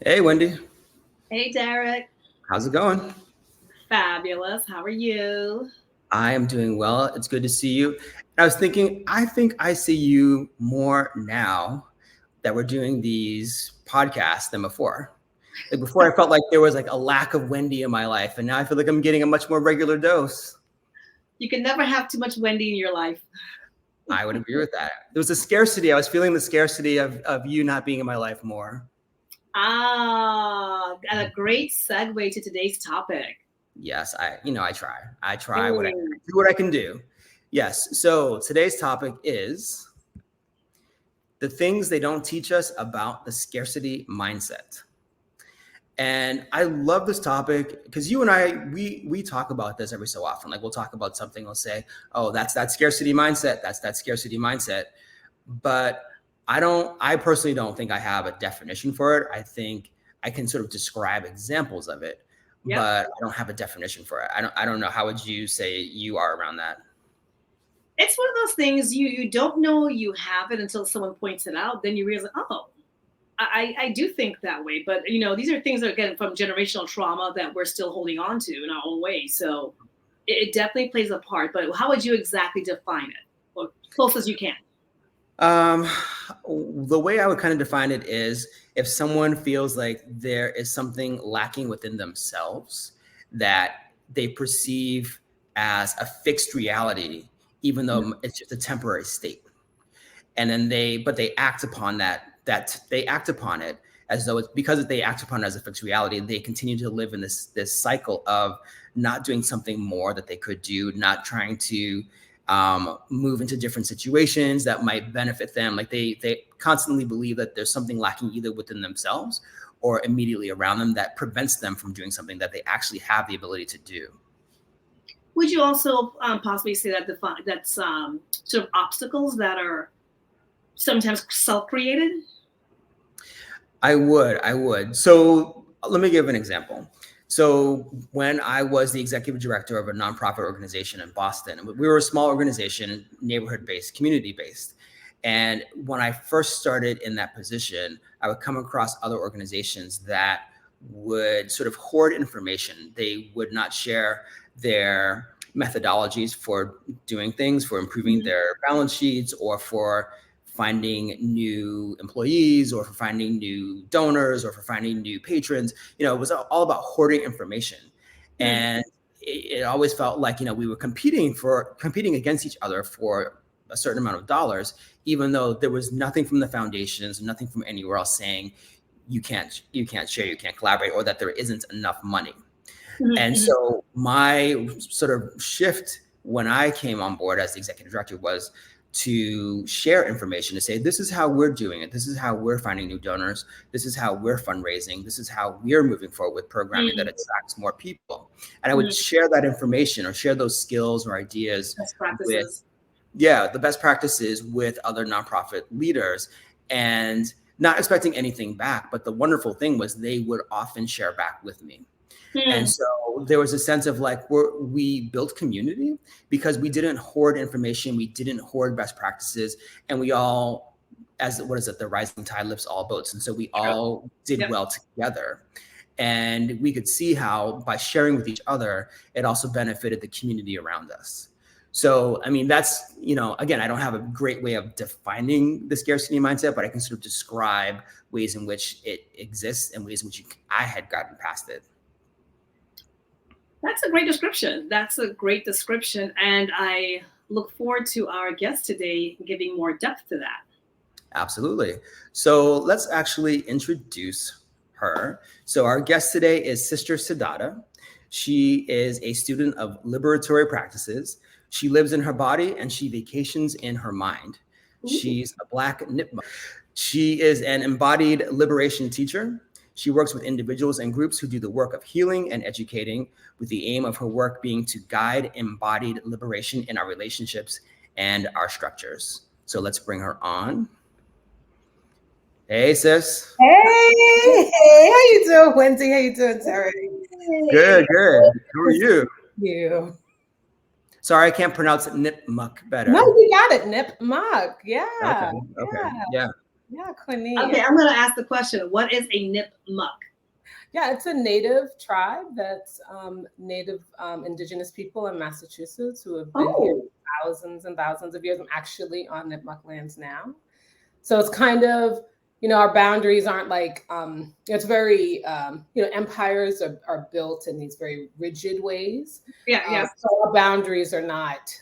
Hey, Wendy. Hey, Derek. How's it going? Fabulous. How are you? I am doing well. It's good to see you. I was thinking, I think I see you more now that we're doing these podcasts than before. Like before, I felt like there was like a lack of Wendy in my life, and now I feel like I'm getting a much more regular dose. You can never have too much Wendy in your life. I would agree with that. There was a scarcity. I was feeling the scarcity of you not being in my life more. And a great segue to today's topic. Yes, I try. I try what I Hey. do what I can do. Yes. So today's topic is the things they don't teach us about the scarcity mindset. And I love this topic because you and I, we talk about this every so often. Like we'll talk about something, we'll say, oh, that's that scarcity mindset. That's that scarcity mindset. But I personally don't think I have a definition for it. I think I can sort of describe examples of it, Yep. but I don't have a definition for it. I don't know. How would you say you are around that? It's one of those things you don't know you have it until someone points it out. Then you realize, oh, I do think that way. But, these are things that are getting from generational trauma that we're still holding on to in our own way. So it definitely plays a part. But how would you exactly define it? Or close as you can. Um, the way I would kind of define it is if someone feels like there is something lacking within themselves that they perceive as a fixed reality, even though it's just a temporary state. And then they act upon that they act upon it as though it's because they act upon it as a fixed reality, they continue to live in this cycle of not doing something more that they could do, not trying to move into different situations that might benefit them. Like they constantly believe that there's something lacking either within themselves or immediately around them that prevents them from doing something that they actually have the ability to do. Would you also possibly say that that's sort of obstacles that are sometimes self-created? I would. So let me give an example. So when I was the executive director of a nonprofit organization in Boston, we were a small organization, neighborhood-based, community-based. And when I first started in that position, I would come across other organizations that would sort of hoard information. They would not share their methodologies for doing things, for improving Mhm. their balance sheets, or for finding new employees, or for finding new donors, or for finding new patrons. It was all about hoarding information. Hmm. And it always felt like, we were competing against each other for a certain amount of dollars, even though there was nothing from the foundations, nothing from anywhere else saying you can't share, you can't collaborate, or that there isn't enough money. And Hmm. so my sort of shift when I came on board as the executive director was to share information, to say, this is how we're doing it. This is how we're finding new donors. This is how we're fundraising. This is how we're moving forward with programming that attracts more people. And I would Hmm. share that information or share those skills or ideas Best with, practices. yeah, the best practices with other nonprofit leaders, and not expecting anything back. But the wonderful thing was they would often share back with me. And Hmm. so there was a sense of like we built community because we didn't hoard information, we didn't hoard best practices, and we all, as what is it, the rising tide lifts all boats. And so we True. all did Yep. well together. And we could see how by sharing with each other, it also benefited the community around us. So, I mean, that's, again, I don't have a great way of defining the scarcity mindset, but I can sort of describe ways in which it exists and ways in which I had gotten past it. That's a great description. That's a great description. And I look forward to our guest today giving more depth to that. Absolutely. So let's actually introduce her. So our guest today is Sister Sadada. She is a student of liberatory practices. She lives in her body and she vacations in her mind. Ooh. She's a Black Nipmuc. She is an embodied liberation teacher. She works with individuals and groups who do the work of healing and educating, with the aim of her work being to guide embodied liberation in our relationships and our structures. So let's bring her on. Hey, sis. Hey, hey, how you doing, Wendy? How you doing, Terry? Good, Hey. good. How are you? You. Sorry, I can't pronounce Nipmuc No, better. you got it. Nip Mug. Okay, Yeah. okay, Yeah. yeah. Yeah, Quinny. Okay, I'm going to ask the question. What is a Nipmuc? Yeah, it's a native tribe that's native indigenous people in Massachusetts who have been here thousands and thousands of years. I'm actually on Nipmuc lands now. So it's kind of, our boundaries aren't like, it's very, empires are built in these very rigid ways. Yeah. So our boundaries are not,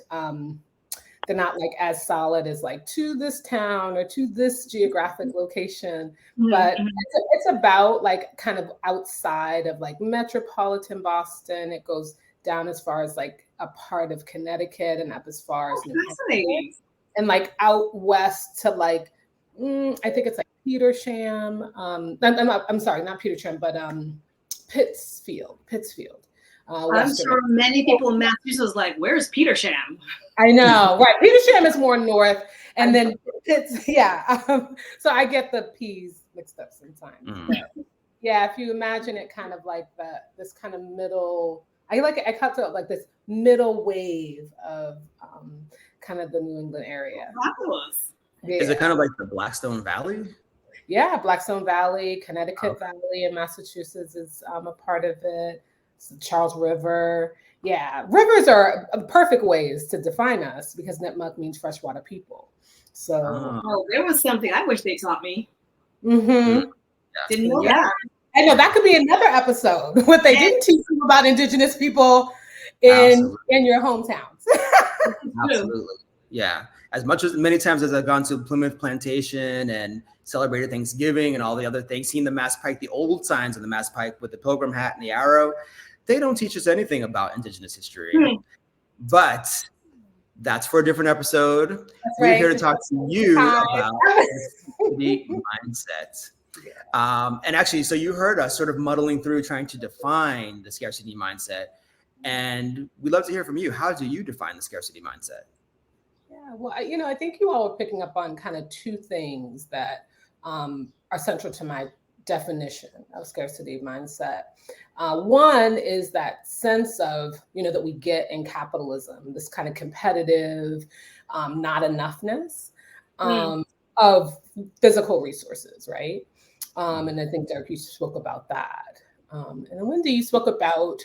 they're not like as solid as like to this town or to this geographic location, but it's about like kind of outside of like metropolitan Boston. It goes down as far as like a part of Connecticut and up as far as New Hampshire, and like out west to like, I think it's like Petersham. I'm sorry, not Petersham, but Pittsfield. I'm sure many people in Massachusetts was like, where's Petersham? I know, right? Petersham is more north, and then it's so I get the P's mixed up sometimes. But yeah, if you imagine it kind of like this kind of middle, I cut it like this middle wave of kind of the New England area. Fabulous. Yeah. Is it kind of like the Blackstone Valley? Yeah, Blackstone Valley, Connecticut Valley in Massachusetts is a part of it. Charles River. Yeah, rivers are perfect ways to define us because Nipmuc means freshwater people. So there was something I wish they taught me. Mm-hmm. Didn't know that. I know that could be another episode. What they didn't teach you about indigenous people in your hometowns. Absolutely. Yeah. Many times as I've gone to Plymouth Plantation and celebrated Thanksgiving and all the other things, seen the Mass Pike, the old signs of the Mass Pike with the pilgrim hat and the arrow, they don't teach us anything about indigenous history. But that's for a different episode. We're here to talk to you about the mindset. And actually, so you heard us sort of muddling through trying to define the scarcity mindset. And we'd love to hear from you. How do you define the scarcity mindset? Yeah, well, I think you all are picking up on kind of two things that are central to my definition of scarcity mindset. One is that sense of, that we get in capitalism, this kind of competitive, not enoughness of physical resources, right? And I think Derek, you spoke about that. And then Wendy, you spoke about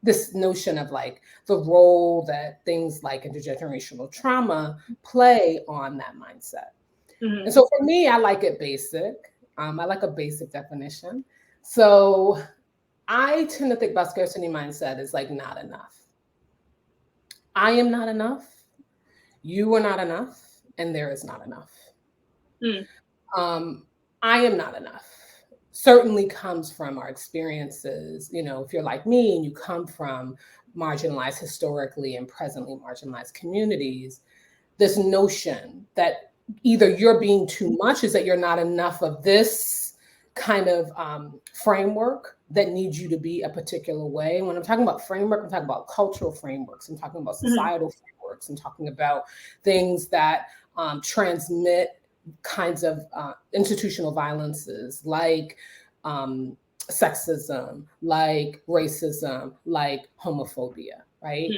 this notion of like the role that things like intergenerational trauma play on that mindset. And so for me, I like it basic. I like a basic definition. So I tend to think about scarcity mindset as like not enough. I am not enough. You are not enough. And there is not enough. I am not enough. Certainly comes from our experiences. If you're like me and you come from marginalized historically and presently marginalized communities, this notion that either you're being too much, is that you're not enough of this kind of framework that needs you to be a particular way. And when I'm talking about framework, I'm talking about cultural frameworks. I'm talking about societal frameworks. I'm talking about things that transmit kinds of institutional violences like sexism, like racism, like homophobia, right?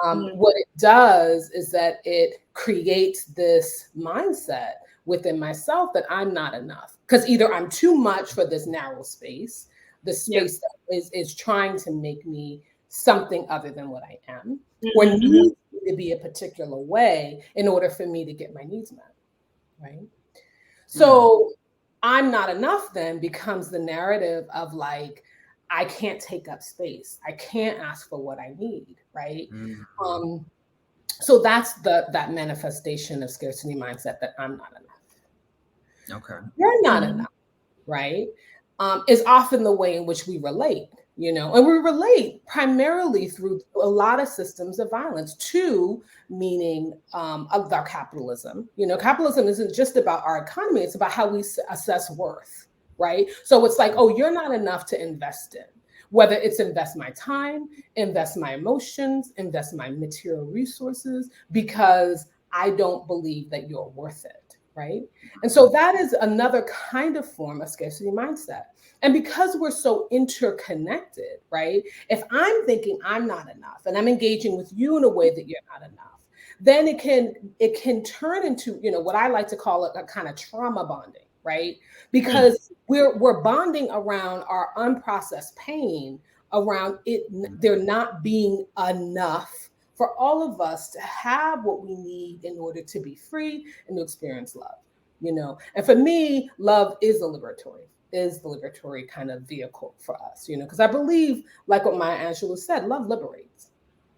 What it does is that it creates this mindset within myself that I'm not enough, because either I'm too much for this narrow space, the space that is trying to make me something other than what I am, or needs me to be a particular way in order for me to get my needs met, right? So I'm not enough then becomes the narrative of like, I can't take up space. I can't ask for what I need, right? So that's that manifestation of scarcity mindset, that I'm not enough. Okay. You're not enough, right? Is often the way in which we relate, and we relate primarily through a lot of systems of violence, to meaning of our capitalism. Capitalism isn't just about our economy, it's about how we assess worth, right? So it's like, oh, you're not enough to invest in, whether it's invest my time, invest my emotions, invest my material resources, because I don't believe that you're worth it, right? And so that is another kind of form of scarcity mindset. And because we're so interconnected, right? If I'm thinking I'm not enough and I'm engaging with you in a way that you're not enough, then it can turn into, what I like to call it a kind of trauma bonding, right? Because we're bonding around our unprocessed pain, around it there not being enough for all of us to have what we need in order to be free and to experience love, And for me, love is the liberatory kind of vehicle for us, because I believe, like what Maya Angelou said, love liberates,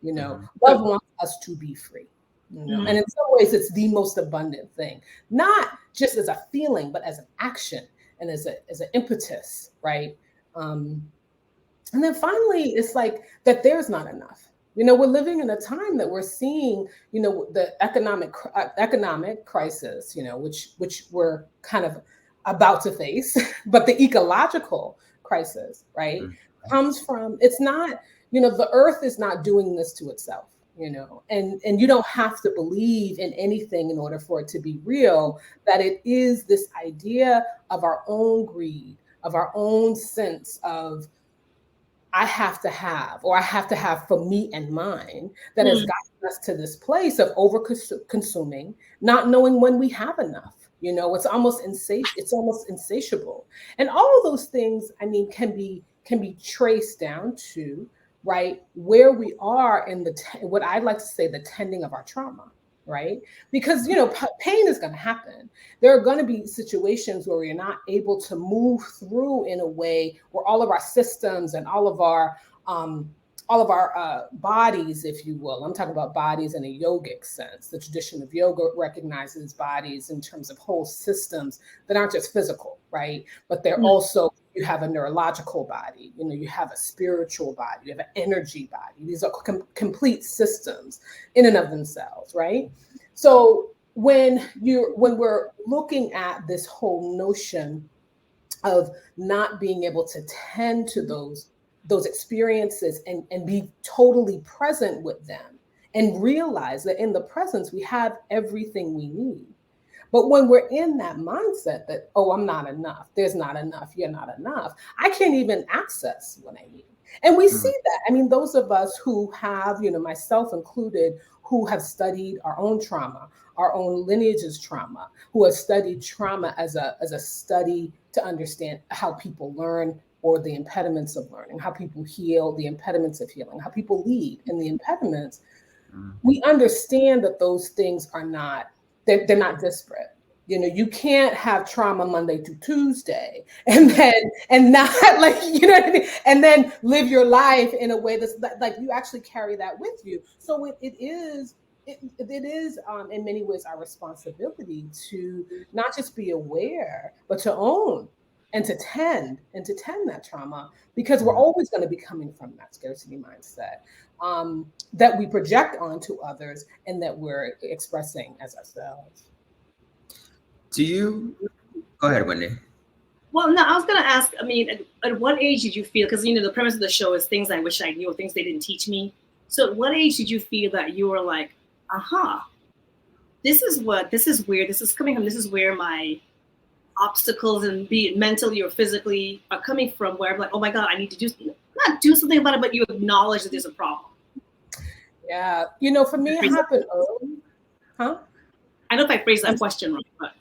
love wants us to be free, and in some ways it's the most abundant thing, not just as a feeling, but as an action and as an impetus, right? And then finally, it's like that there's not enough. We're living in a time that we're seeing, the economic crisis, which we're kind of about to face, but the ecological crisis, right, comes from, it's not, the earth is not doing this to itself, and you don't have to believe in anything in order for it to be real, that it is this idea of our own greed, of our own sense of, I have to have, or I have to have for me and mine, that has gotten us to this place of over consuming, not knowing when we have enough. It's almost insatiable. And all of those things, I mean, can be traced down to, right, where we are in what I'd like to say, the tending of our trauma. Right? Because, pain is going to happen. There are going to be situations where we're not able to move through in a way where all of our systems and all of our bodies, if you will, I'm talking about bodies in a yogic sense. The tradition of yoga recognizes bodies in terms of whole systems that aren't just physical, right? But they're also, you have a neurological body, you have a spiritual body, you have an energy body. These are complete systems in and of themselves, right? So when we're looking at this whole notion of not being able to tend to those experiences and be totally present with them and realize that in the presence we have everything we need. But when we're in that mindset that, oh, I'm not enough, there's not enough, you're not enough, I can't even access what I need. And we see that. I mean, those of us who have, myself included, who have studied our own trauma, our own lineage's trauma, who have studied trauma as a study to understand how people learn, or the impediments of learning, how people heal, the impediments of healing, how people lead and the impediments, we understand that those things are not, they're not disparate. You can't have trauma Monday to Tuesday and not like, what I mean? And then live your life in a way that's like you actually carry that with you. So it is in many ways our responsibility to not just be aware, but to own and to tend that trauma, because we're always going to be coming from that scarcity mindset that we project onto others and that we're expressing as ourselves. Go ahead, Wendy. Well, no, I was going to ask, I mean, at what age did you feel, because, the premise of the show is things I wish I knew or things they didn't teach me. So at what age did you feel that you were like, this is weird, this is coming from, this is where my obstacles, and be it mentally or physically, are coming from, where I'm like, oh my God, I need to not do something about it, but you acknowledge that there's a problem. Yeah. For me, it happened early. Huh? I know if I phrased that question wrong, but.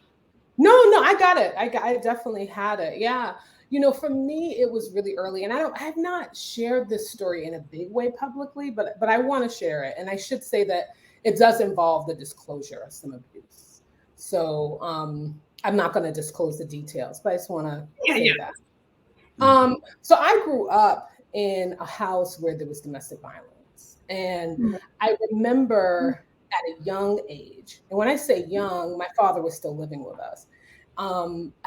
No, I got it. I definitely had it. Yeah. For me, it was really early, and I have not shared this story in a big way publicly, but I want to share it. And I should say that it does involve the disclosure of some abuse. So I'm not going to disclose the details, but I just want to say that. So I grew up in a house where there was domestic violence, and I remember at a young age, and when I say young, my father was still living with us.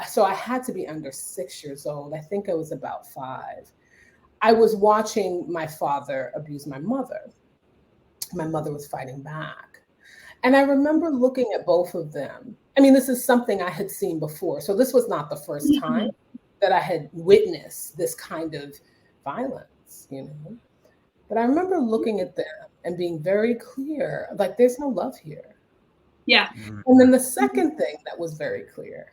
So I had to be under 6 years old. I think I was about 5. I was watching my father abuse my mother. My mother was fighting back. And I remember looking at both of them. I mean, this is something I had seen before. So this was not the first time that I had witnessed this kind of violence, But I remember looking at them and being very clear, like, there's no love here. Yeah. And then the second thing that was very clear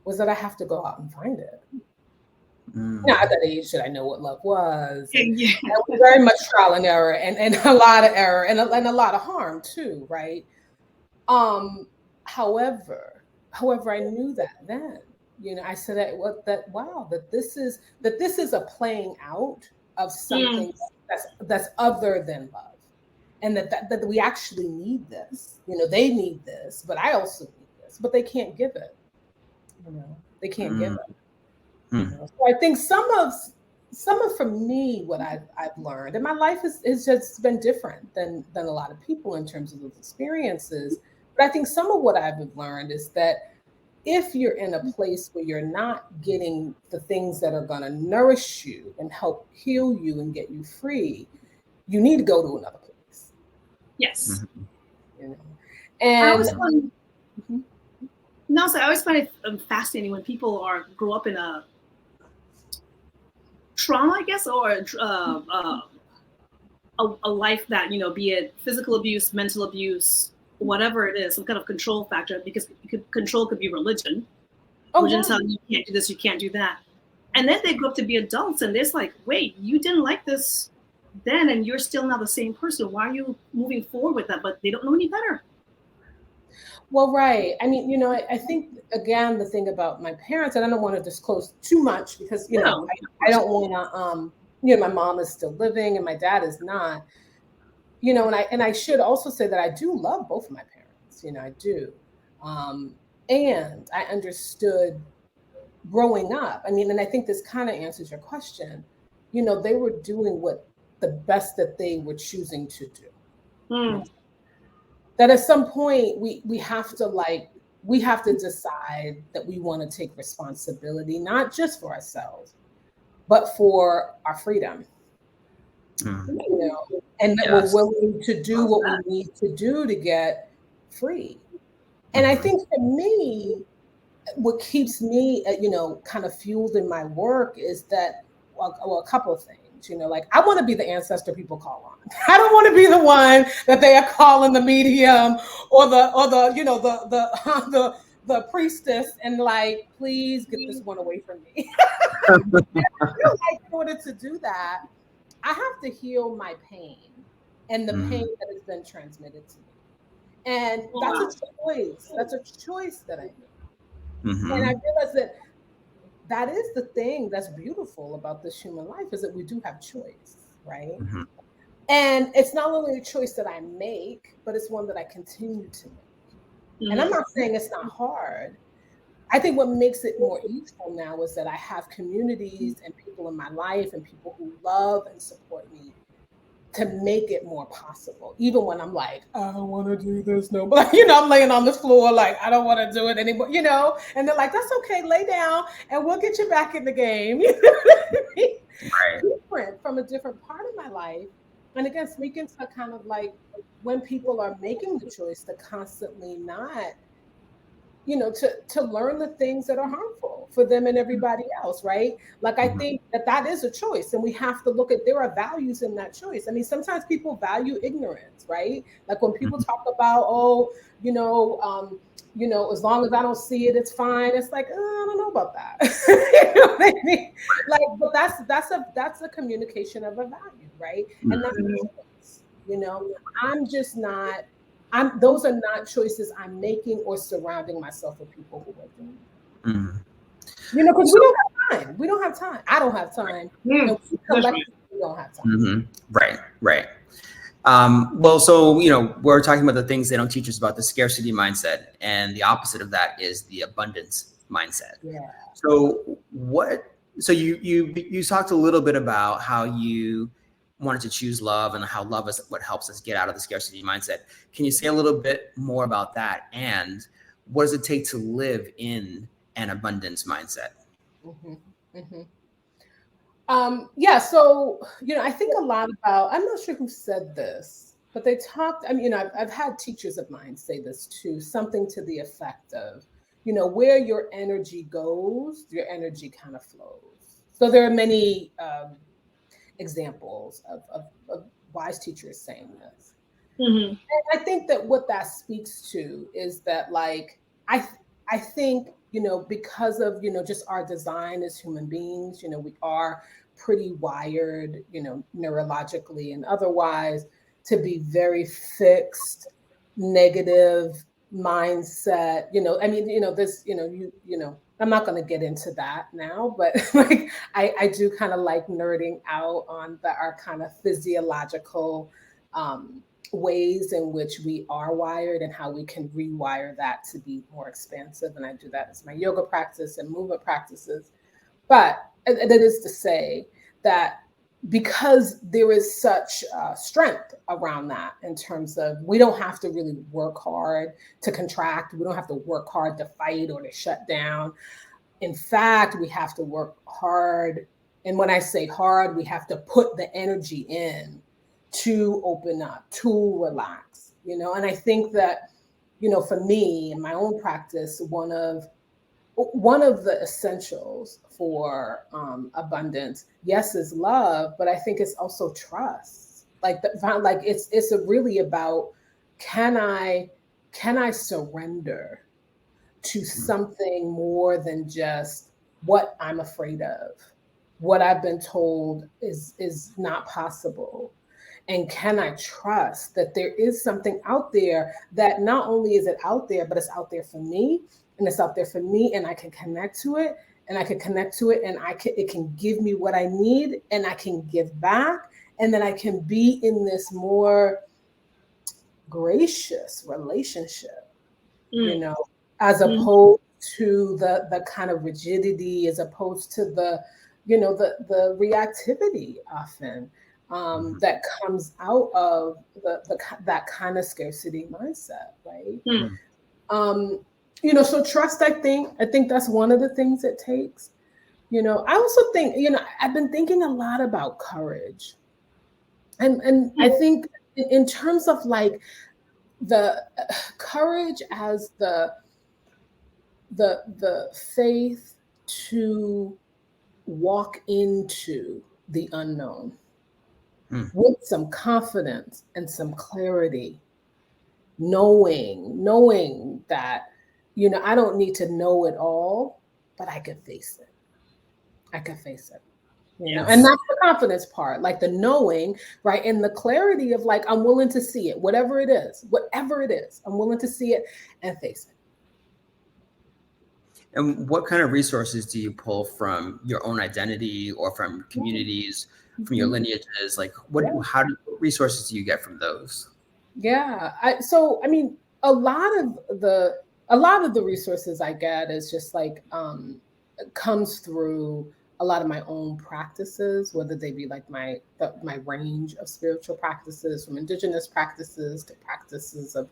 was that I have to go out and find it. Now, at that age, did I know what love was? And Yeah. it was very much trial and error, and a lot of error, and a lot of harm too, right? However, I knew that then. I said that this is a playing out of something that's other than love, and that we actually need this. They need this, but I also need this, but they can't give it. They can't give it. So I think some of for me what I've learned, and my life has just been different than a lot of people in terms of those experiences. But I think some of what I've learned is that if you're in a place where you're not getting the things that are going to nourish you and help heal you and get you free, you need to go to another place. Yes. And I always find, I always find it fascinating when people grow up in a trauma, I guess, or a life that, be it physical abuse, mental abuse, whatever it is, some kind of control factor, because control could be religion. Religion telling you can't do this, you can't do that. And then they grow up to be adults and it's like, wait, you didn't like this then and you're still now the same person. Why are you moving forward with that? But they don't know any better. Well, right. I mean, I think, again, the thing about my parents, and I don't want to disclose too much because, I don't want to, my mom is still living and my dad is not, and I should also say that I do love both of my parents, I do. And I understood growing up. I mean, and I think this kind of answers your question. They were doing the best that they were choosing to do. That at some point we have to decide that we want to take responsibility, not just for ourselves, but for our freedom. And that we're willing to do what we need to do to get free. And I think for me, what keeps me, kind of fueled in my work is that, a couple of things. I want to be the ancestor people call on. I don't want to be the one that they are calling the medium or the priestess and like, please get this one away from me. I feel like in order to do that, I have to heal my pain and the pain that has been transmitted to me. And that's a choice. That's a choice that I make. And I realize that is the thing that's beautiful about this human life, is that we do have choice, right? And it's not only a choice that I make, but it's one that I continue to make. And I'm not saying it's not hard. I think what makes it more easeful now is that I have communities and people in my life and people who love and support me to make it more possible. Even when I'm like, I don't want to do this, no, but I'm laying on the floor like, I don't want to do it anymore, and they're like, that's okay, lay down and we'll get you back in the game. You know what I mean? Right. Different from a different part of my life. And again, speaking to kind of like when people are making the choice to constantly not, to learn the things that are harmful for them and everybody else, right? Like, I think that is a choice, and we have to look at, there are values in that choice. I mean, sometimes people value ignorance, right? Like when people talk about, as long as I don't see it, it's fine. It's like, I don't know about that. You know what I mean? Like, but that's a communication of a value, right? And that's a choice, I'm just not. Those are not choices I'm making or surrounding myself with people who are doing it. Because we don't have time. We don't have time. I don't have time. And collectively, we don't have time. Right. Well, so, we're talking about the things they don't teach us about the scarcity mindset, and the opposite of that is the abundance mindset. Yeah. So you talked a little bit about how you wanted to choose love and how love is what helps us get out of the scarcity mindset. Can you say a little bit more about that? And what does it take to live in an abundance mindset? So, I think a lot about, I'm not sure who said this, but they talked, I've had teachers of mine say this too, something to the effect of, where your energy goes, your energy kind of flows. So there are many examples of wise teachers saying this. And I think that what that speaks to is that, like, I think because of, just our design as human beings, we are pretty wired, neurologically and otherwise, to be very fixed, negative mindset. This, I'm not going to get into that now, but like I do kind of like nerding out on our kind of physiological ways in which we are wired and how we can rewire that to be more expansive. And I do that as my yoga practice and movement practices. But that is to say that because there is such strength around that, in terms of we don't have to really work hard to contract. We don't have to work hard to fight or to shut down. In fact, we have to work hard. And when I say hard, we have to put the energy in to open up, to relax, and I think that, for me in my own practice, one of the essentials for abundance, yes, is love, but I think it's also trust. Like it's really about, can I surrender to something more than just what I'm afraid of, what I've been told is not possible. And can I trust that there is something out there that not only is it out there, but it's out there for me, and it's out there for me, and I can connect to it, and it can give me what I need, and I can give back, and then I can be in this more gracious relationship, as opposed to the kind of rigidity, as opposed to the reactivity often. That comes out of that kind of scarcity mindset, right? So trust, I think that's one of the things it takes. I also think, I've been thinking a lot about courage, and I think in terms of like the courage as the faith to walk into the unknown with some confidence and some clarity, knowing that, I don't need to know it all, but I can face it. Yes. And that's the confidence part, like the knowing, right? And the clarity of like, I'm willing to see it, whatever it is, I'm willing to see it and face it. And what kind of resources do you pull from your own identity or from communities, from your lineages? Like what resources do you get from those? Yeah. A lot of the resources I get is just like, comes through a lot of my own practices, whether they be like my range of spiritual practices, from indigenous practices to practices of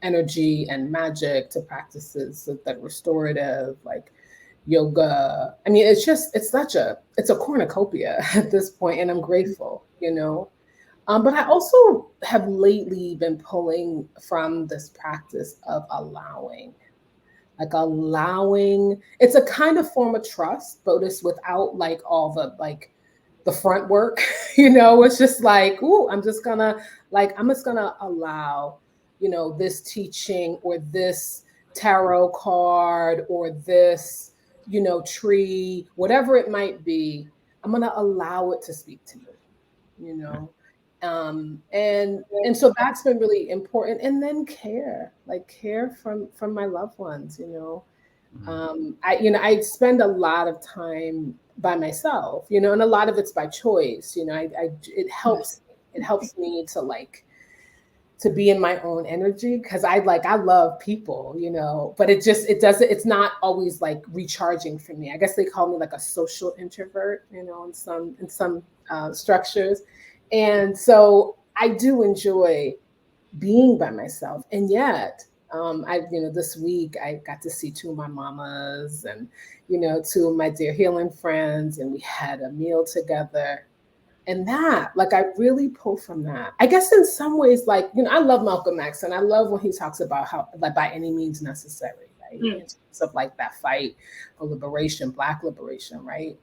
energy and magic to practices that restorative, like yoga. It's a cornucopia at this point, and I'm grateful, But I also have lately been pulling from this practice of allowing. It's a kind of form of trust, but it's without like all the front work, it's just like, I'm just gonna allow, this teaching or this tarot card or this, tree, whatever it might be, I'm gonna allow it to speak to me, and so that's been really important. And then care from my loved ones, I spend a lot of time by myself, and a lot of it's by choice, it helps me to be in my own energy, because I love people, but it's not always like recharging for me. I guess they call me like a social introvert, in some structures. And so I do enjoy being by myself. And yet, this week I got to see two of my mamas and, two of my dear healing friends, and we had a meal together. And that, I really pull from that. I guess in some ways, I love Malcolm X, and I love when he talks about how, by any means necessary, right? In terms of that fight for liberation, Black liberation, right?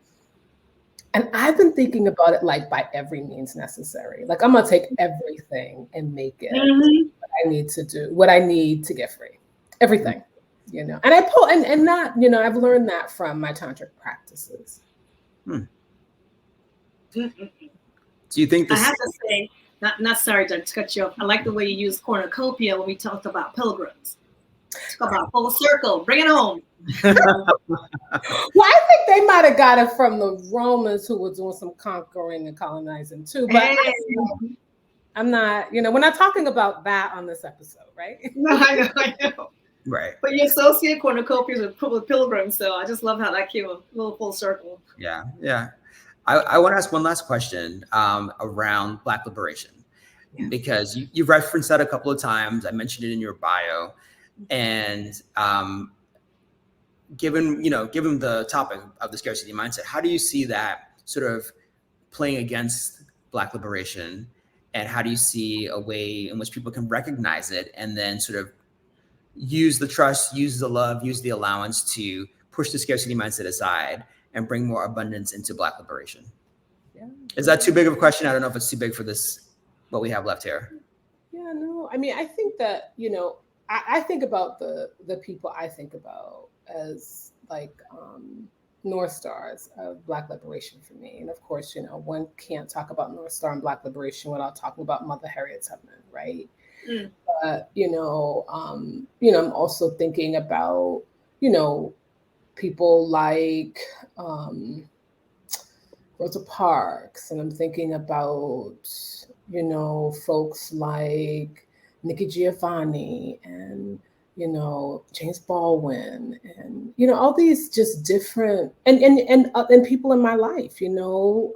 And I've been thinking about it by every means necessary. I'm gonna take everything and make it what I need to do, what I need to get free. Everything. you know, and I pull and that, you know, I've learned that from my tantric practices. Do you think this? I have to say, not sorry to cut you off. I like the way you use cornucopia when we talked about pilgrims. Talk about full circle, bring it home. Well, I think they might have got it from the Romans who were doing some conquering and colonizing too. But Hey. I'm not, you know, we're not talking about that on this episode, right? No, I know. Right. But you associate cornucopias with pilgrims, so I just love how that came a little full circle. Yeah. I want to ask one last question around Black liberation, because you referenced that a couple of times. I mentioned it in your bio, and given the topic of the scarcity mindset, how do you see that sort of playing against Black liberation, and how do you see a way in which people can recognize it and then sort of use the trust, use the love, use the allowance to push the scarcity mindset aside and bring more abundance into Black liberation? Yeah. Is that too big of a question? I don't know if it's too big for this, what we have left here. Yeah, no, I mean, I think that, you know, I think about the people I think about as like North Stars of Black liberation for me. And of course, you know, one can't talk about North Star and Black liberation without talking about Mother Harriet Tubman, right? You know, I'm also thinking about, you know, people like Rosa Parks, and I'm thinking about, you know, folks like Nikki Giovanni and, you know, James Baldwin, and, you know, all these just different and people in my life, you know,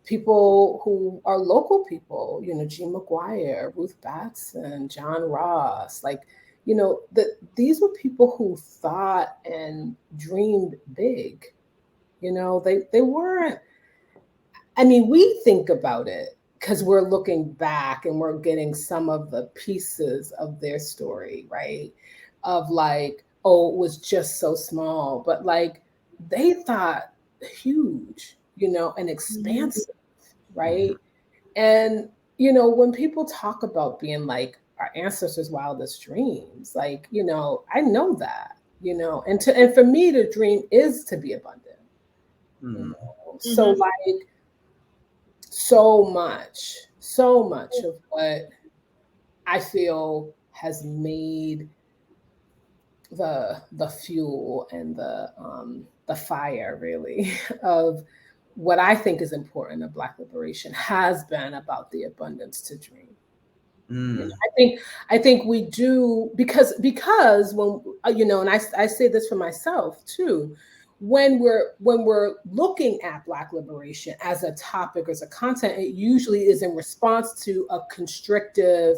people who are local people, you know, Jean McGuire, Ruth Batson, John Ross, like, you know, these were people who thought and dreamed big. You know, they weren't, I mean, we think about it because we're looking back and we're getting some of the pieces of their story, right? Of like, oh, it was just so small, but like they thought huge, you know, and expansive, right? And, you know, when people talk about being like our ancestors' wildest dreams, like, you know, I know that, you know, and for me, the dream is to be abundant. You know? So like so much of what I feel has made the fuel and the fire really of what I think is important of Black liberation has been about the abundance to dream. You know, I think we do because when, you know, and I say this for myself too, when we're looking at Black liberation as a topic or as a content, it usually is in response to a constrictive,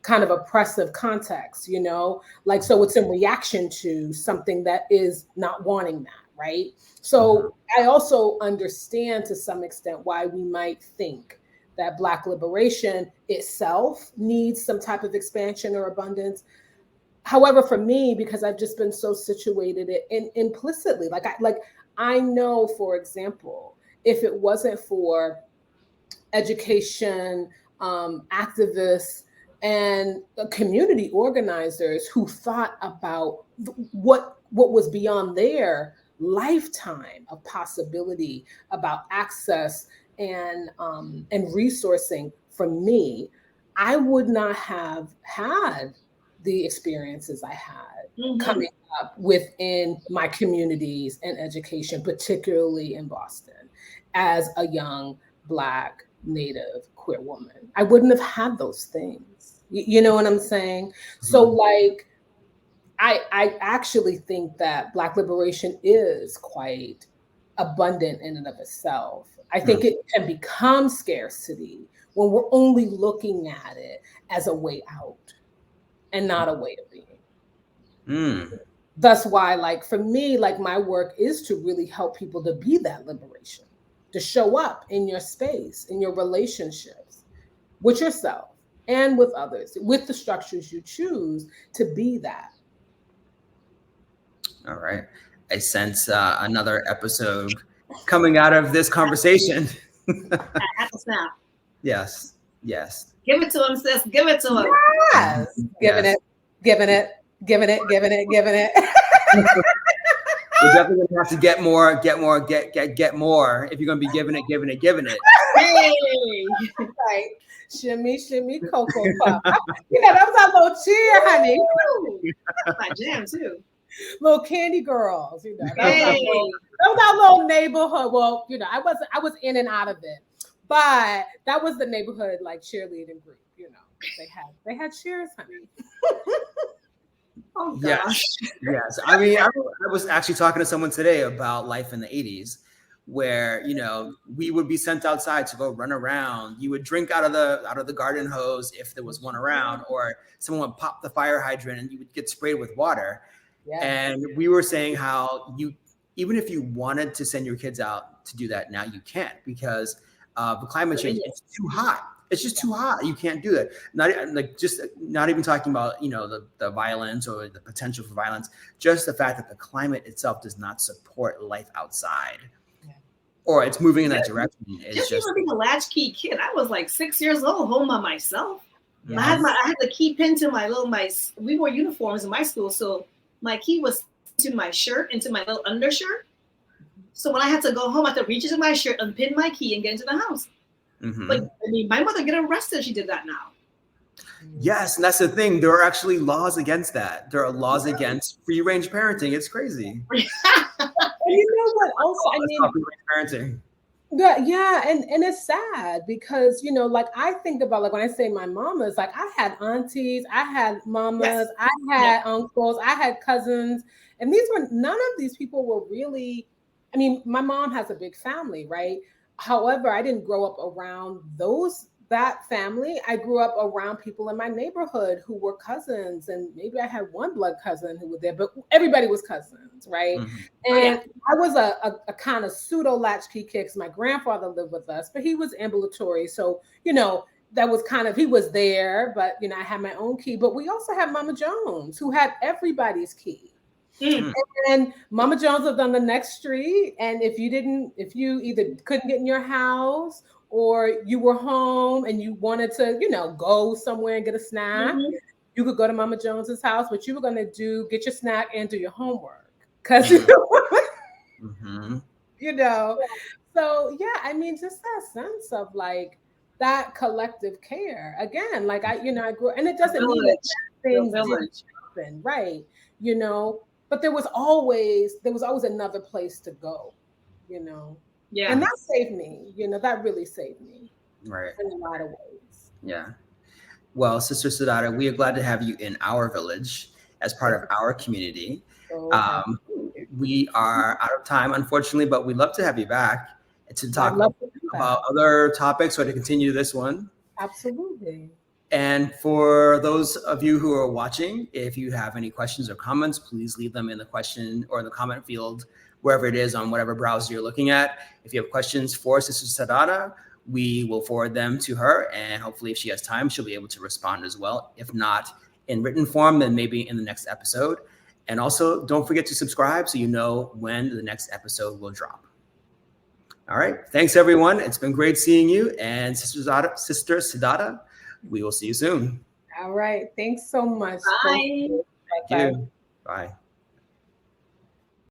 kind of oppressive context, you know, like, so it's in reaction to something that is not wanting that, right? So I also understand to some extent why we might think that Black liberation itself needs some type of expansion or abundance. However, for me, because I've just been so situated implicitly, I know, for example, if it wasn't for education, activists, and community organizers who thought about what was beyond their lifetime of possibility about access and resourcing, for me, I would not have had the experiences I had coming up within my communities and education, particularly in Boston, as a young Black Native queer woman. I wouldn't have had those things. You know what I'm saying? So like, I actually think that Black liberation is quite abundant in and of itself. I think it can become scarcity when we're only looking at it as a way out and not a way of being. That's why, like, for me, like, my work is to really help people to be that liberation, to show up in your space, in your relationships with yourself and with others, with the structures you choose to be that. All right. I sense another episode coming out of this conversation. I have to snap. Yes. Give it to him, sis. Give it to him. Yes. Giving it. Giving it. We're definitely gonna have to get more if you're gonna be giving it. Hey. Right. Shimmy, Cocoa Puff. That was our little cheer, honey. That's my jam too. Little candy girls, Hey. That was our little neighborhood. Well, I was in and out of it, but that was the neighborhood like cheerleading group. They had cheers, honey. Oh gosh. Yes. I mean, I was actually talking to someone today about life in the 80s, where we would be sent outside to go run around. You would drink out of the garden hose if there was one around, or someone would pop the fire hydrant and you would get sprayed with water. Yeah. And we were saying how even if you wanted to send your kids out to do that now, you can't, because the climate change. It's too hot. It's just too hot. You can't do it. Not even talking about the violence or the potential for violence. Just the fact that the climate itself does not support life outside, or it's moving in that direction. Just even being a latchkey kid. I was like 6 years old, home by myself. Yes. I had the key pinned to we wore uniforms in my school, so my key was to my shirt, into my little undershirt. So when I had to go home, I had to reach into my shirt, unpin my key, and get into the house. Mm-hmm. Like, I mean, my mother get arrested if she did that now. Yes, and that's the thing. There are actually laws against that. There are laws against free-range parenting. It's crazy. And you know what? Also, I mean, parenting. Yeah, and it's sad because like I think about, like, when I say my mamas, like I had aunties, I had mamas, yes. I had uncles, I had cousins, and none of these people were really. I mean, my mom has a big family, right? However, I didn't grow up around that family. I grew up around people in my neighborhood who were cousins, and maybe I had one blood cousin who was there, but everybody was cousins, right? Mm-hmm. And I was a kind of pseudo latchkey kid because my grandfather lived with us, but he was ambulatory. So, that was kind of, he was there, but, I had my own key. But we also had Mama Jones, who had everybody's key. Mm. And Mama Jones lived on the next street. And if you either couldn't get in your house or you were home and you wanted to, go somewhere and get a snack, mm-hmm. you could go to Mama Jones's house, but you were going to get your snack and do your homework. Because, mm-hmm. So, yeah, I mean, just that sense of like that collective care. Again, like I grew, and it doesn't mean that things didn't happen, right? But there was always another place to go, Yeah. And that saved me, that really saved me. Right. In a lot of ways. Yeah. Well, Sister Sadada, we are glad to have you in our village as part of our community. Okay. We are out of time, unfortunately, but we'd love to have you back to talk about other topics or to continue this one. Absolutely. And for those of you who are watching, if you have any questions or comments, please leave them in the question or the comment field, wherever it is on whatever browser you're looking at. If you have questions for Sister Sadada, we will forward them to her. And hopefully if she has time, she'll be able to respond as well. If not in written form, then maybe in the next episode. And also don't forget to subscribe so you know when the next episode will drop. All right. Thanks, everyone. It's been great seeing you. And Sister Sadada, we will see you soon. All right. Thanks so much. Bye. Thank you. Bye.